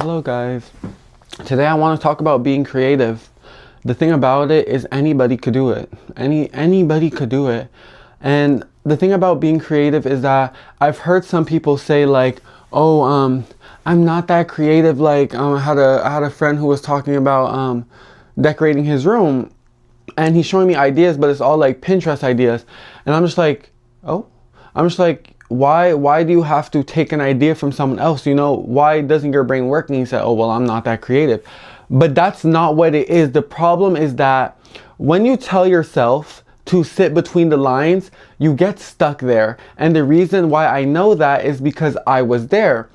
Hello guys. Today I want to talk about being creative. The thing about it is anybody could do it. Anybody could do it. And the thing about being creative is that I've heard some people say like, "Oh, I'm not that creative." Like, I had a friend who was talking about decorating his room, and he's showing me ideas, but it's all like Pinterest ideas. And I'm just like, "Oh." I'm just like, why do you have to take an idea from someone else? You know, why doesn't your brain work? And he said, "Oh, well, I'm not that creative." But that's not what it is. The problem is that when you tell yourself to sit between the lines, you get stuck there. And the reason why I know that is because I was there.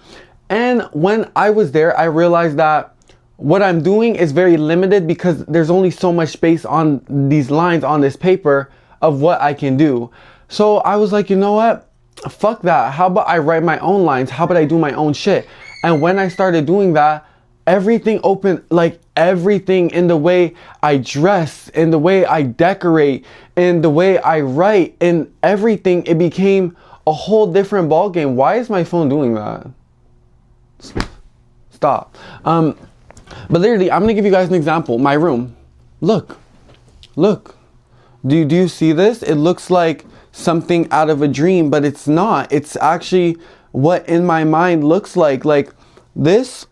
And when I was there, I realized that what I'm doing is very limited because there's only so much space on these lines on this paper of what I can do. So I was like, you know what? Fuck that. How about I write my own lines? How about I do my own shit? And when I started doing that, everything opened, like everything in the way I dress, in the way I decorate, in the way I write, in everything, it became a whole different ball game. Why is my phone doing that? Stop. But literally, I'm gonna give you guys an example. My room. Look. Do you see this? It looks like something out of a dream, but it's not. It's actually what in my mind looks like this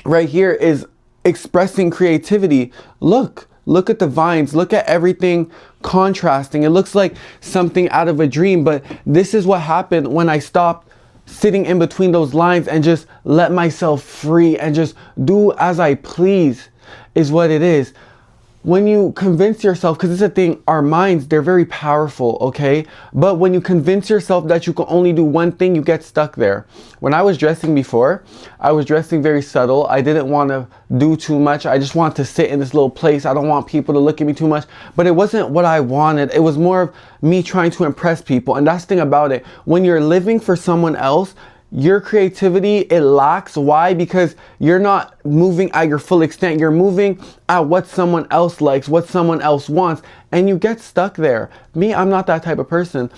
right here is expressing creativity. Look at the vines, look at everything contrasting. It looks like something out of a dream, but this is what happened when I stopped sitting in between those lines and just let myself free and just do as I please, is what it is. When you convince yourself, because it's a thing, our minds, they're very powerful, okay? But when you convince yourself that you can only do one thing, you get stuck there. When I was dressing before, I was dressing very subtle. I didn't want to do too much. I just want to sit in this little place. I don't want people to look at me too much. But it wasn't what I wanted. It was more of me trying to impress people. And that's the thing about it. When you're living for someone else, your creativity, it lacks. Why? Because you're not moving at your full extent. You're moving at what someone else likes, what someone else wants, and you get stuck there. Me, I'm not that type of person.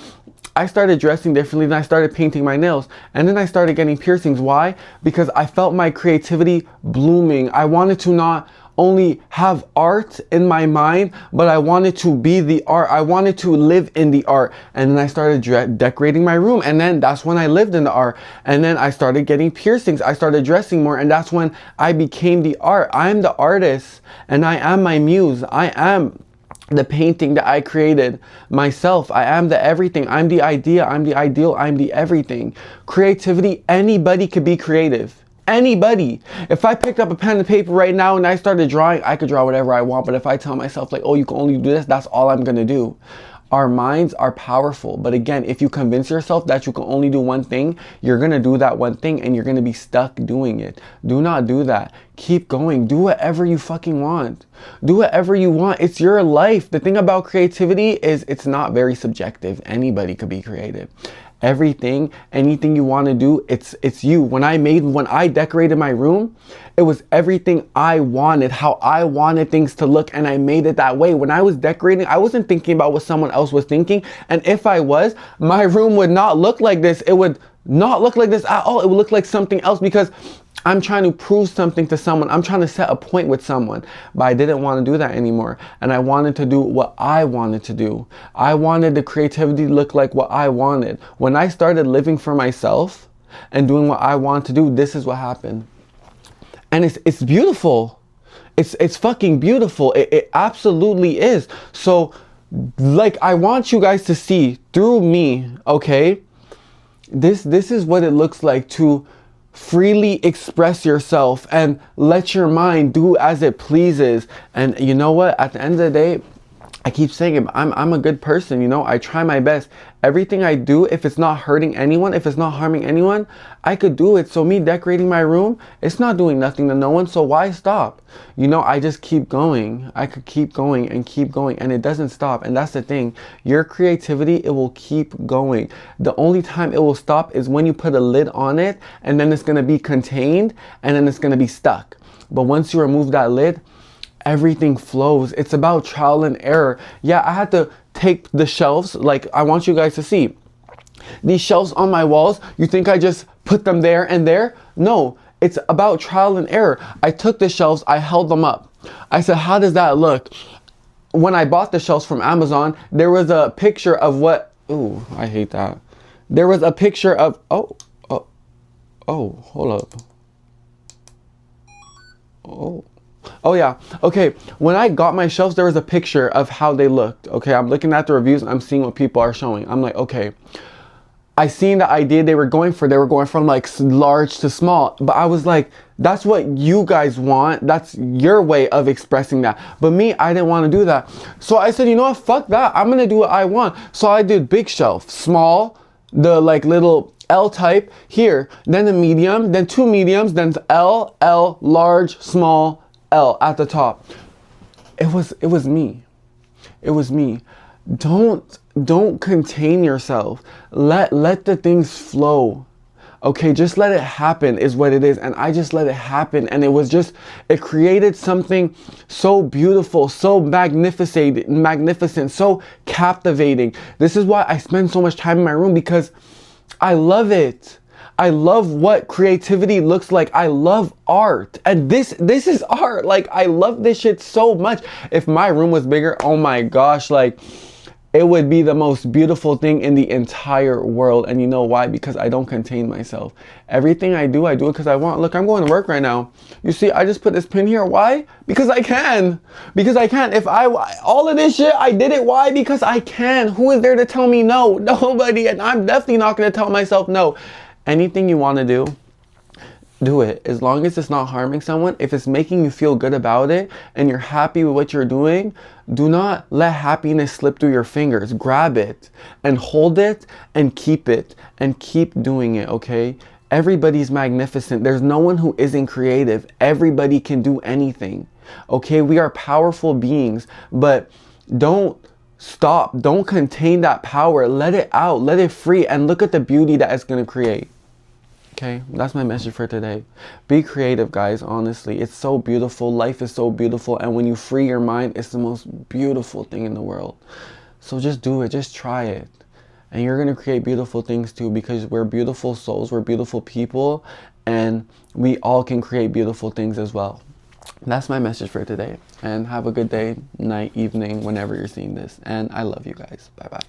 I started dressing differently, then I started painting my nails, and then I started getting piercings. Why? Because I felt my creativity blooming. I wanted to not only have art in my mind, but I wanted to be the art. I wanted to live in the art. And then I started decorating my room, and then that's when I lived in the art. And then I started getting piercings. I started dressing more, and that's when I became the art. I'm the artist, and I am my muse. I am the painting that I created myself. I am the everything. I'm the idea. I'm the ideal. I'm the everything. Creativity, anybody could be creative. Anybody. If I picked up a pen and paper right now and I started drawing, I could draw whatever I want. But if I tell myself like, oh, you can only do this, that's all I'm gonna do. Our minds are powerful. But again, if you convince yourself that you can only do one thing, you're gonna do that one thing and you're gonna be stuck doing it. Do not do that. Keep going. Do whatever you fucking want. Do whatever you want. It's your life. The thing about creativity is it's not very subjective. Anybody could be creative. Anything you want to do, it's you. When I decorated my room, it was everything I wanted, how I wanted things to look, and I made it that way. When I was decorating, I wasn't thinking about what someone else was thinking, and if I was, my room would not look like this. It would not look like this at all. It would look like something else because I'm trying to prove something to someone. I'm trying to set a point with someone, but I didn't want to do that anymore. And I wanted to do what I wanted to do. I wanted the creativity to look like what I wanted. When I started living for myself and doing what I want to do, this is what happened. And it's beautiful. It's fucking beautiful. It absolutely is. So like, I want you guys to see through me, okay? This is what it looks like to freely express yourself and let your mind do as it pleases. And you know what? At the end of the day, I keep saying it, I'm a good person, you know? I try my best. Everything I do, if it's not hurting anyone, if it's not harming anyone, I could do it. So me decorating my room, it's not doing nothing to no one, so why stop? You know, I just keep going. I could keep going, and it doesn't stop. And that's the thing. Your creativity, it will keep going. The only time it will stop is when you put a lid on it, and then it's gonna be contained, and then it's gonna be stuck. But once you remove that lid, everything flows. It's about trial and error. Yeah, I had to take the shelves, like I want you guys to see. These shelves on my walls, you think I just put them there and there? No, It's about trial and error. I took the shelves, I held them up. I said, how does that look? When I bought the shelves from Amazon, there was a picture of what, ooh, I hate that. There was a picture of, oh, hold up. Oh yeah, okay, when I got my shelves, there was a picture of how they looked, okay? I'm looking at the reviews and I'm seeing what people are showing. I'm like, okay, I seen the idea they were going from like large to small, but I was like, that's what you guys want. That's your way of expressing that. But me, I didn't want to do that. So I said, you know what, fuck that. I'm gonna do what I want. So I did big shelf, small, the like little L type here, then the medium, then two mediums, then L, L, large, small, L at the top. It was me. It was me. Don't contain yourself. Let the things flow. Okay, just let it happen is what it is. And I just let it happen. And it created something so beautiful, so magnificent, so captivating. This is why I spend so much time in my room, because I love it. I love what creativity looks like. I love art. And this is art. Like, I love this shit so much. If my room was bigger, oh my gosh, like, it would be the most beautiful thing in the entire world. And you know why? Because I don't contain myself. Everything I do it because I want. Look, I'm going to work right now. You see, I just put this pin here. Why? Because I can. Because I can. All of this shit, I did it. Why? Because I can. Who is there to tell me no? Nobody. And I'm definitely not going to tell myself no. Anything you want to do it. As long as it's not harming someone, if it's making you feel good about it and you're happy with what you're doing, do not let happiness slip through your fingers. Grab it and hold it and keep doing it, okay? Everybody's magnificent. There's no one who isn't creative. Everybody can do anything, okay? We are powerful beings, but don't stop. Don't contain that power. Let it out. Let it free, and look at the beauty that it's going to create. Okay, that's my message for today. Be creative, guys. Honestly, it's so beautiful. Life is so beautiful. And when you free your mind, it's the most beautiful thing in the world. So just do it. Just try it. And you're going to create beautiful things too, because we're beautiful souls. We're beautiful people. And we all can create beautiful things as well. That's my message for today. And have a good day, night, evening, whenever you're seeing this. And I love you guys. Bye-bye.